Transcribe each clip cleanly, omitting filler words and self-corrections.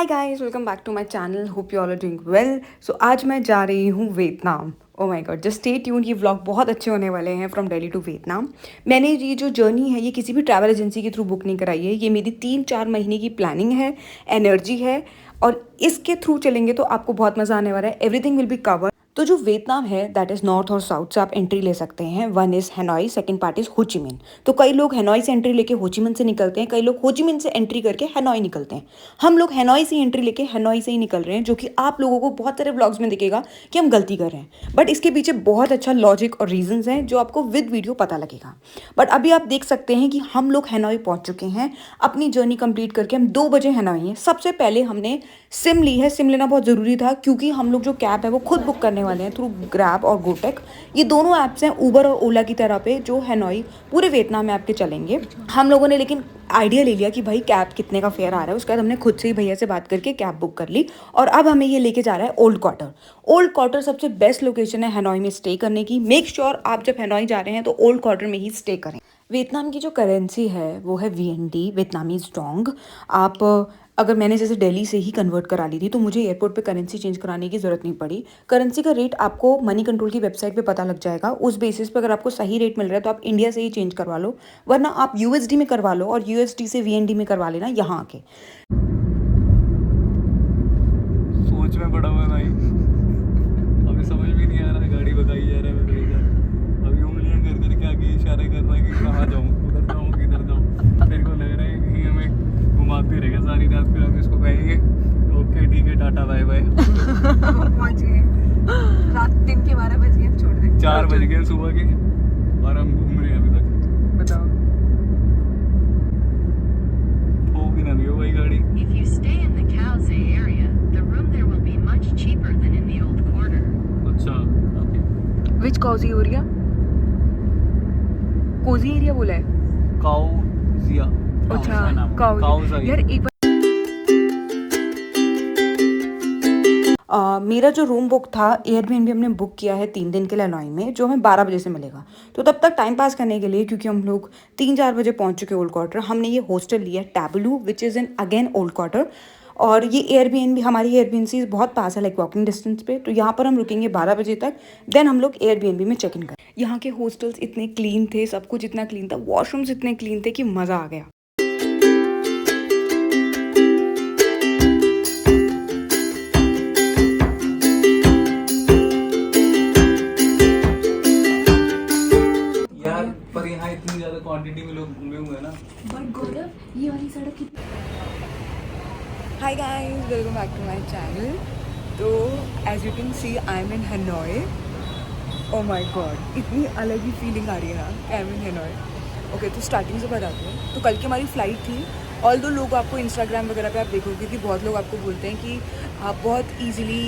Hi guys, welcome back to my channel. Hope you all are doing well. So आज मैं जा रही हूँ Vietnam. Oh my god, just stay tuned. ये vlog बहुत अच्छे होने वाले हैं फ्रॉम दिल्ली टू वियतनाम। मैंने ये जो जर्नी है ये किसी भी ट्रैवल एजेंसी के थ्रू बुक नहीं कराई है। ये मेरी 3-4 महीने की प्लानिंग है, एनर्जी है, और इसके थ्रू चलेंगे तो आपको बहुत मज़ा आने वाला है। Everything will be covered. तो जो वियतनाम है दैट इज़ नॉर्थ और साउथ से आप एंट्री ले सकते हैं। One is Hanoi, second part is Ho Chi Minh. तो कई लोग हैनोई से एंट्री लेके होचिमिन से निकलते हैं, कई लोग होचिमिन से एंट्री करके हैनोई निकलते हैं। हम लोग हैनोई से एंट्री लेके हैनोई से ही निकल रहे हैं, जो कि आप लोगों को बहुत सारे ब्लॉग्स में दिखेगा कि हम गलती कर रहे हैं, बट इसके पीछे बहुत अच्छा लॉजिक और रीजंस हैं जो आपको विद वीडियो पता लगेगा। बट अभी आप देख सकते हैं कि हम लोग हैनोई पहुंच चुके हैं। अपनी जर्नी कंप्लीट करके हम 2 बजे हैनोई हैं। सबसे पहले हमने सिम ली है। सिम लेना बहुत ज़रूरी था क्योंकि हम लोग जो कैब है वो खुद बुक करने वाले हैं थ्रू ग्रैब और गोटेक। ये दोनों ऐप्स हैं उबर और ओला की तरह पे, जो हैनोई पूरे वियतनाम में आपके चलेंगे। हम लोगों ने लेकिन आइडिया ले लिया कि भाई कैब कितने का फेयर आ रहा है। उसके बाद हमने खुद से ही भैया से बात करके कैब बुक कर ली और अब हमें ये लेके जा रहा है ओल्ड क्वार्टर। ओल्ड क्वार्टर सबसे बेस्ट लोकेशन है हैनोई में स्टे करने की। मेक श्योर आप जब हैनोई जा रहे हैं तो ओल्ड क्वार्टर में ही स्टे करें। वियतनाम की जो करेंसी है वो है VND, वियतनामीज डोंग। आप अगर मैंने जैसे दिल्ली से ही कन्वर्ट करा ली थी तो मुझे एयरपोर्ट पे करेंसी चेंज कराने की ज़रूरत नहीं पड़ी। करेंसी का रेट आपको मनी कंट्रोल की वेबसाइट पे पता लग जाएगा। उस बेसिस पे अगर आपको सही रेट मिल रहा है तो आप इंडिया से ही चेंज करवा लो, वरना आप USD में करवा लो और USD से VND में करवा लेना यहाँ आके। सोच में पड़ा हुआ है भाई, अभी समझ भी नहीं आ रहा है। गाड़ी भगाई जा रहा है, भगाई जा रहा है। अभी उंगलियां कर करके आगे इशारे कर रहा है कि कहाँ जाऊँ, उधर जाऊँ किधर जाऊँ। मेरे को लग रहा है कि हमें घुमाते रहेगा सारी रात, फिर हम इसको कहेंगे ओके ठीक है टाटा बाय बाय। पहुंच गए, रात दिन के 12 बज गए, छोड़ दे। 4 बज गए सुबह के और हम घूम रहे हैं अभी तक। बताओ। ठोक ही ना दियो भाई गाड़ी। If you stay in the Kaozai area, the room there will be much cheaper than in the old quarter. अच्छा ओके। विच कॉजी एरिया? कोजी एरिया बोला है। काउजिया। अच्छा काउजी। यार एक मेरा जो रूम बुक था एयरबीएनबी हमने बुक किया है 3 दिन के लिए हैनोई में, जो हमें 12 बजे से मिलेगा। तो तब तक टाइम पास करने के लिए, क्योंकि हम लोग 3-4 बजे पहुंच चुके ओल्ड क्वार्टर, हमने ये हॉस्टल लिया tableau which is in again old quarter. और ये एयरबीएनबी, हमारी एयरबीएनबी बहुत पास है, लाइक वॉकिंग डिस्टेंस पे। तो यहाँ पर हम रुकेंगे 12 बजे तक, देन हम लोग एयरबीएनबी में चेक इन करें। यहाँ के हॉस्टल्स इतने क्लीन थे, सब कुछ इतना क्लीन था, वॉशरूम्स इतने क्लीन थे कि मज़ा आ गया। पर यहाँ इतनी ज्यादा क्वांटिटी में लोग घूमे हुए हैं ना। बट गौरव ये वाली सड़क कितनी। Hi guys, welcome back to my channel. तो as you can see I am in Hanoi. Oh my god, इतनी अलग ही फीलिंग आ रही है ना, I am in Hanoi. Okay, तो स्टार्टिंग से बताती हूँ। तो कल की हमारी फ़्लाइट थी। ऑल दो लोग आपको इंस्टाग्राम वगैरह पे आप देखोगे कि बहुत लोग आपको बोलते हैं कि आप बहुत ईजिली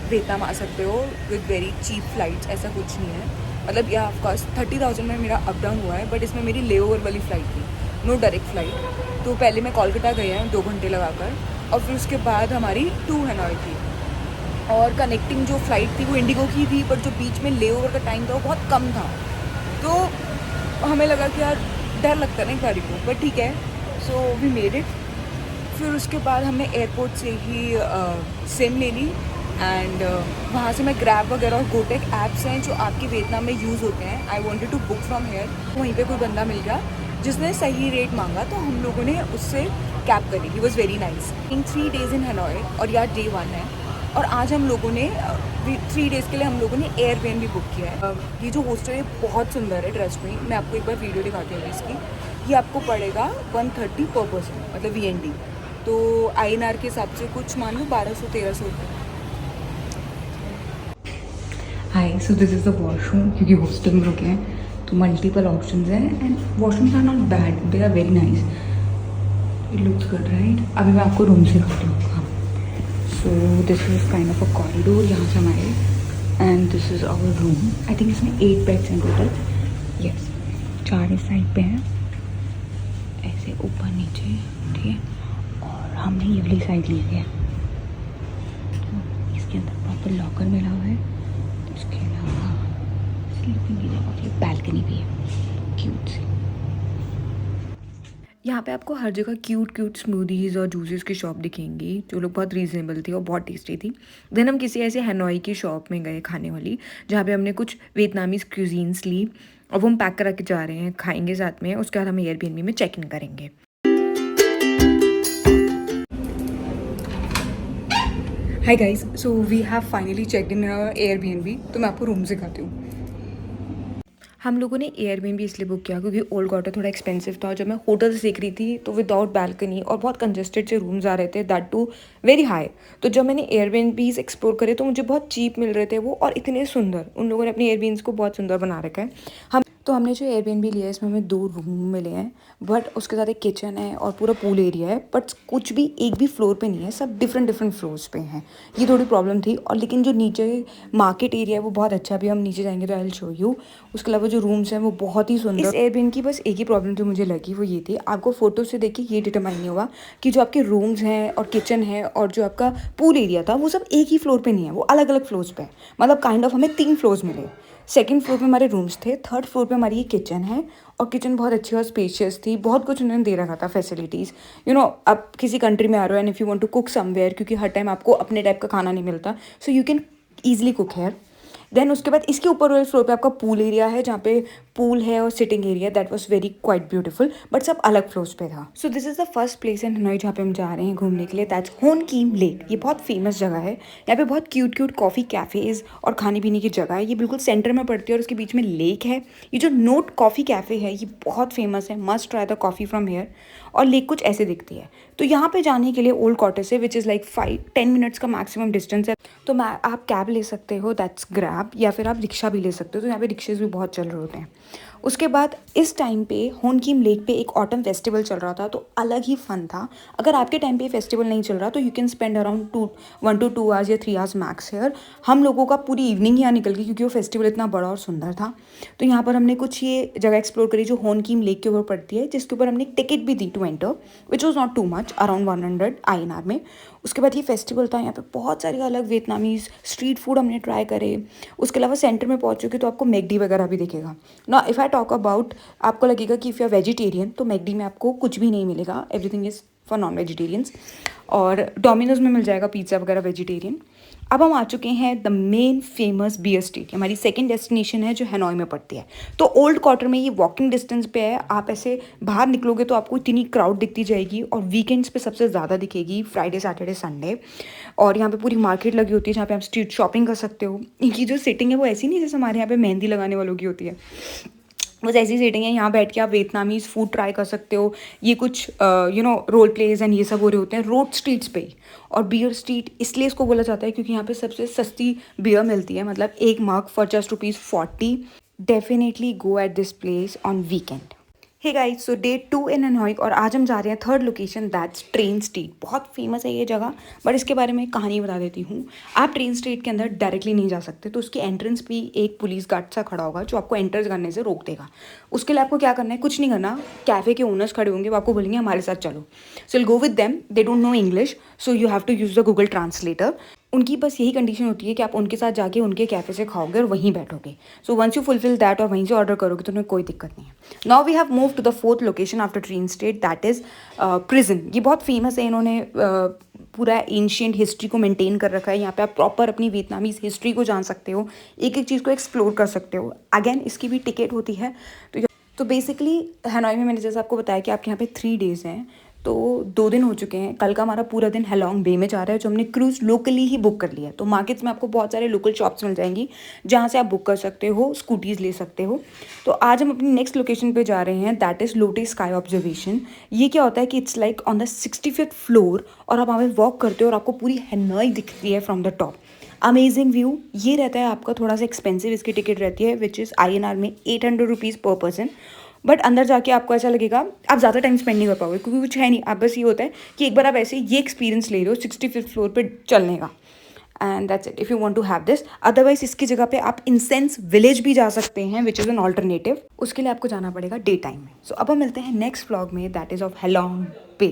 वियतनाम आ सकते हो विद वेरी चीप फ़्लाइट्स। ऐसा कुछ नहीं है। मतलब यह ऑफकोर्स 30,000 में मेरा अप डाउन हुआ है, बट इसमें मेरी ले ओवर वाली फ़्लाइट थी, नो डायरेक्ट फ़्लाइट। तो पहले मैं कोलकाता गए हैं 2 घंटे लगाकर, और फिर उसके बाद हमारी टू हैनोई थी। और कनेक्टिंग जो फ़्लाइट थी वो इंडिगो की थी, बट जो बीच में ले ओवर का टाइम था वो बहुत कम था। तो हमें लगा कि यार डर लगता है ना गाड़ी को, बट ठीक है। So we made it. फिर उसके बाद हमने एयरपोर्ट से ही सिम ले ली, एंड वहाँ से मैं ग्रैब वगैरह और गोटेक ऐप्स हैं जो आपके वियतनाम में यूज़ होते हैं। I wanted to book from here. वहीं पे कोई बंदा मिल गया जिसने सही रेट मांगा, तो हम लोगों ने उससे कैब करी। He was very nice. In 3 days in Hanoi, और यार डे 1 है। और आज हम लोगों ने 3 डेज़ के लिए हम लोगों ने एयरबीएनबी बुक किया है। ये जो हॉस्टल है बहुत सुंदर है, ट्रस्ट में। मैं आपको एक बार वीडियो दिखाती हूँ इसकी। ये आपको पड़ेगा 130 पर पर्सन, मतलब VND। तो INR के हिसाब से कुछ मान लो 1200-1300 रुपये। Hi, so this is the washroom. क्योंकि हॉस्टल में रुके हैं तो मल्टीपल ऑप्शंस हैं, and washrooms are not bad, they are very nice. It looks good right. अभी मैं आपको रूम से दिखाती हूँ। हाँ, so this is kind of a corridor यहाँ से हमारे, and this is our room. I think इसमें 8 बेड्स हैं टोटल। यस, 4 इस साइड पे हैं, ऐसे ऊपर नीचे, ठीक है। और हमने ये वाली साइड ली है। इसके अंदर प्रॉपर लॉकर मिला हुआ है। इसके अलावा स्लीपिंग की जगह, बैल्कनी भी है क्यूट सी। यहाँ पे आपको हर जगह क्यूट क्यूट स्मूदीज़ और जूसेस की शॉप दिखेंगी जो लोग बहुत रीज़नेबल थी और बहुत टेस्टी थी। देन हम किसी ऐसे हनोई की शॉप में गए खाने वाली, जहाँ पे हमने कुछ वियतनामीज़ क्यूजीन्स ली और वो हम पैक करा के जा रहे हैं, खाएंगे साथ में। उसके बाद हम एयरबीएनबी में चेक इन करेंगे। Hi guys, so we have finally checked in Airbnb. तो मैं आपको रूम दिखाती हूँ। हम लोगों ने एयरबीएनबी इसलिए बुक किया क्योंकि ओल्ड क्वार्टर थोड़ा एक्सपेंसिव था। जब मैं होटल से देख रही थी तो विदाउट बैल्कनी और बहुत कंजेस्टेड से रूम्स आ रहे थे, दैट टू वेरी हाई। तो जब मैंने एयरबीएनबीज एक्सप्लोर करे तो मुझे बहुत चीप मिल रहे थे वो, और इतने सुंदर। उन लोगों ने अपनी एयरबीएनबीज को बहुत सुंदर बना रखा है। हमने जो एयरबीएनबी लिया है इसमें हमें 2 रूम मिले हैं, बट उसके साथ एक किचन है और पूरा पूल एरिया है। बट कुछ भी एक भी फ्लोर पे नहीं है, सब डिफरेंट डिफरेंट फ्लोर्स पे हैं। ये थोड़ी प्रॉब्लम थी। और लेकिन जो नीचे मार्केट एरिया है वो बहुत अच्छा है। अभी हम नीचे जाएंगे तो आई विल शो यू। उसके अलावा जो रूम्स हैं वो बहुत ही सुंदर। इस एयरबीएनबी की बस एक ही प्रॉब्लम जो मुझे लगी वो ये थी, आपको फोटो से देख के ये डिटरमाइन नहीं होगा कि जो आपके रूम्स हैं और किचन है और जो आपका पूल एरिया था वो सब एक ही फ्लोर पे नहीं है, वो अलग अलग फ्लोर्स पे है। मतलब काइंड ऑफ हमें 3 फ्लोर्स मिले। सेकंड फ्लोर पे हमारे रूम्स थे, थर्ड फ्लोर पे हमारी ये किचन है, और किचन बहुत अच्छी और स्पेशियस थी। बहुत कुछ उन्होंने दे रखा था फैसिलिटीज़। आप किसी कंट्री में आ रहे हो and if you want to cook somewhere, क्योंकि हर टाइम आपको अपने टाइप का खाना नहीं मिलता, so you can easily cook here. Then उसके बाद इसके ऊपर वाले फ्लोर पे आपका पूल एरिया है, जहाँ पे पूल है और sitting area. That was very quite beautiful, but सब अलग फ्लोर्स पे था। सो this is the first place in Hanoi जहाँ पे हम जा रहे हैं घूमने के लिए, दैट्स होन कीम लेक। ये बहुत फेमस जगह है। यहाँ पे बहुत क्यूट क्यूट कॉफ़ी कैफ़ेज़ और खाने पीने की जगह है। ये बिल्कुल सेंटर में पड़ती है और उसके बीच में लेक है। ये जो नोट कॉफ़ी कैफ़े है ये बहुत फेमस है, must try the coffee from here. और लेक कुछ ऐसे दिखती है। तो यहाँ पे जाने के लिए ओल्ड क्वार्टर से, विच इज़ लाइक 5-10 मिनट्स का मैक्सिमम डिस्टेंस है, तो आप कैब ले सकते हो, दैट्स ग्रैब, या फिर आप रिक्शा भी ले सकते हो। तो यहाँ पे रिक्शेज़ भी बहुत चल रहे होते हैं। उसके बाद इस टाइम पे होन कीम लेक पे एक ऑटम फेस्टिवल चल रहा था, तो अलग ही फन था। अगर आपके टाइम पे फेस्टिवल नहीं चल रहा तो you can spend around 1 to 2 hours या 3 आवर्स मैक्स हेयर। हम लोगों का पूरी इवनिंग यहाँ निकल गई क्योंकि वो फेस्टिवल इतना बड़ा और सुंदर था। तो यहाँ पर हमने कुछ ये जगह एक्सप्लोर करी जो होन कीम लेक के ऊपर पड़ती है, जिसके ऊपर हमने एक टिकट भी दी to enter, which was not too much, around 100 INR में। उसके बाद ये फेस्टिवल था। यहाँ पे बहुत सारे अलग वियतनामीज स्ट्रीट फूड हमने ट्राई करे। उसके अलावा सेंटर में पहुँचोगे तो आपको मैकडी वगैरह भी दिखेगा ना। इफ़ आई टॉक अबाउट, आपको लगेगा कि इफ़ यू आर वेजिटेरियन तो मैकडी में आपको कुछ भी नहीं मिलेगा, everything is for non vegetarians. और डोमिनोज में मिल जाएगा पिज़्ज़ा वगैरह वेजिटेरियन। अब हम आ चुके हैं the main famous beer street. हमारी सेकंड डेस्टिनेशन है जो हनोई में पड़ती है। तो ओल्ड क्वार्टर में ये वॉकिंग डिस्टेंस पे है। आप ऐसे बाहर निकलोगे तो आपको इतनी क्राउड दिखती जाएगी, और वीकेंड्स पे सबसे ज़्यादा दिखेगी, फ्राइडे सैटरडे संडे। और यहाँ पे पूरी मार्केट लगी होती है जहाँ पे आप स्ट्रीट शॉपिंग कर सकते हो। इनकी जो सिटिंग है वो ऐसी नहीं जैसे हमारे यहाँ पे मेहंदी लगाने वालों की होती है, बस ऐसी सेटिंग है। यहाँ बैठ के आप वियतनामीज़ फूड ट्राई कर सकते हो। ये कुछ रोल प्लेज एंड ये सब हो रहे होते हैं रोड स्ट्रीट्स पे ही। और बियर स्ट्रीट इसलिए इसको बोला जाता है क्योंकि यहाँ पे सबसे सस्ती बियर मिलती है, मतलब एक mug for just ₹40। Definitely go at this place on weekend. Hey guys, so day 2 in Hanoi, और आज हम जा रहे हैं third location, that's train street. बहुत फेमस है ये जगह, बट इसके बारे में कहानी बता देती हूँ। आप ट्रेन स्ट्रीट के अंदर डायरेक्टली नहीं जा सकते, तो उसकी एंट्रेंस भी एक पुलिस गार्ड सा खड़ा होगा जो आपको एंटर करने से रोक देगा। उसके लिए आपको क्या करना है, कुछ नहीं करना। कैफ़े के ओनर्स खड़े होंगे, वो आपको बोलेंगे हमारे साथ चलो। So will go with them. They don't know English, so you have to use the Google translator. उनकी बस यही कंडीशन होती है कि आप उनके साथ जाके उनके कैफ़े से खाओगे और वहीं बैठोगे। So once you fulfil that और वहीं से ऑर्डर करोगे तो उन्हें कोई दिक्कत नहीं है। Now we have move to the 4th location after train street, that is prison. ये बहुत फेमस है। इन्होंने पूरा एंशियंट हिस्ट्री को मेंटेन कर रखा है। यहाँ पे आप प्रॉपर अपनी वियतनामीज़ हिस्ट्री को जान सकते हो, एक एक चीज़ को एक्सप्लोर कर सकते हो। अगेन इसकी भी टिकट होती है। तो बेसिकली हनोई में मैंने जैसे आपको बताया कि आपके यहाँ पे 3 डेज़ हैं, तो 2 दिन हो चुके हैं। कल का हमारा पूरा दिन हेलोंग बे में जा रहा है, जो हमने क्रूज़ लोकली ही बुक कर लिया है। तो मार्केट्स में आपको बहुत सारे लोकल शॉप्स मिल जाएंगी जहाँ से आप बुक कर सकते हो, स्कूटीज़ ले सकते हो। तो आज हम अपनी नेक्स्ट लोकेशन पे जा रहे हैं, that is Lotay sky observation. ये क्या होता है कि it's like on the 65th floor, और आप वहाँ पे वॉक करते हो और आपको पूरी हनोई दिखती है from the top. Amazing view. ये रहता है आपका थोड़ा सा एक्सपेंसिव, इसकी टिकट रहती है विच इज़ INR में 800 रुपीज़ पर पर्सन। बट अंदर जाके आपको ऐसा लगेगा आप ज़्यादा टाइम स्पेंड नहीं कर पाओगे, क्योंकि कुछ है नहीं। आप बस ये होता है कि एक बार आप ऐसे ये एक्सपीरियंस ले रहे हो 65th फ्लोर पे चलने का, and that's it if you want to have this. Otherwise इसकी जगह पे आप इंसेंस विलेज भी जा सकते हैं, विच इज़ एन ऑल्टरनेटिव। उसके लिए आपको जाना पड़ेगा डे टाइम में। सो अब हम मिलते हैं नेक्स्ट व्लॉग में, दैट इज़ ऑफ हेलोंग बे।